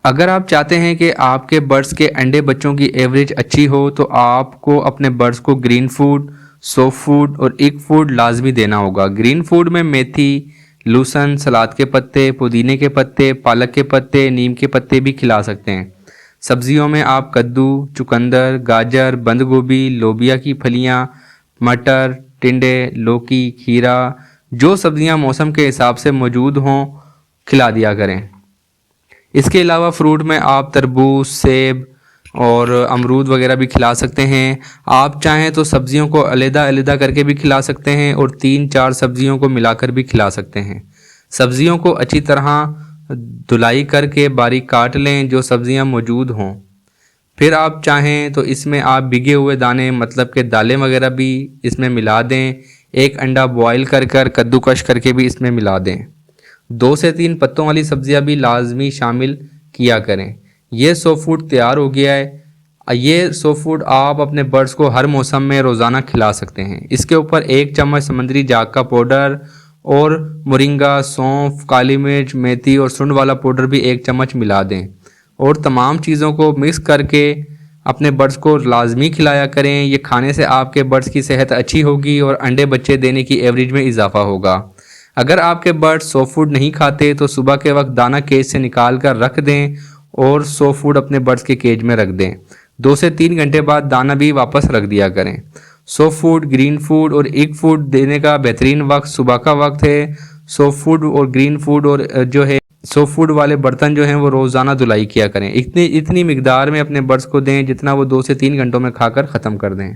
अगर आप चाहते हैं कि आपके बर्ड्स के अंडे बच्चों की एवरेज अच्छी हो तो आपको अपने बर्ड्स को ग्रीन फूड, सॉफ्ट फूड और एग फूड लाजमी देना होगा। ग्रीन फूड में मेथी, लूसन, सलाद के पत्ते, पुदीने के पत्ते, पालक के पत्ते, नीम के पत्ते भी खिला सकते हैं। सब्जियों में आप कद्दू, चुकंदर, गाजर, बंद गोभी, लोबिया की फलियां, मटर, टिंडे, लौकी, खीरा, जो सब्जियां मौसम के हिसाब से मौजूद हों खिला दिया करें। इसके अलावा फ्रूट में आप तरबूज, सेब और अमरूद वगैरह भी खिला सकते हैं। आप चाहें तो सब्जियों को अलग-अलग करके भी खिला सकते हैं और 3-4 सब्जियों को मिलाकर भी खिला सकते हैं। सब्जियों को अच्छी तरह धुलाई करके बारीक काट लें जो सब्जियां मौजूद हों। फिर आप चाहें तो इसमें आप भिगे हुए दाने मतलब के दालें वगैरह भी इसमें मिला दें। एक अंडा बॉयल कर कद्दूकश करके भी इसमें मिला दें। 2 से 3 पत्तों वाली सब्जियां भी लाजमी शामिल किया करें। ये सो फूड तैयार हो गया है। ये सो फूड आप अपने बर्ड्स को हर मौसम में रोज़ाना खिला सकते हैं। इसके ऊपर 1 चम्मच समुद्री जाग का पाउडर और मोरिंगा, सौंफ, काली मिर्च, मेथी और सुंड वाला पाउडर भी 1 चम्मच मिला दें और तमाम चीज़ों को मिक्स करके अपने बर्ड्स को लाजमी खिलाया करें। ये खाने से आपके बर्ड्स की सेहत अच्छी होगी और अंडे बच्चे देने की एवरेज में इजाफा होगा। अगर आपके बर्ड्स सॉफ्ट फूड नहीं खाते तो सुबह के वक्त दाना केज से निकाल कर रख दें और सॉफ्ट फूड अपने बर्ड्स के केज में रख दें। 2 से 3 घंटे बाद दाना भी वापस रख दिया करें। सॉफ्ट फूड, ग्रीन फूड और एग फूड देने का बेहतरीन वक्त सुबह का वक्त है। सॉफ्ट फूड और ग्रीन फूड और जो है सॉफ्ट फूड वाले बर्तन जो हैं वो रोज़ाना धुलाई किया करें। इतनी इतनी मिकदार में अपने बर्ड्स को दें जितना वो 2 से 3 घंटों में खाकर ख़त्म कर दें।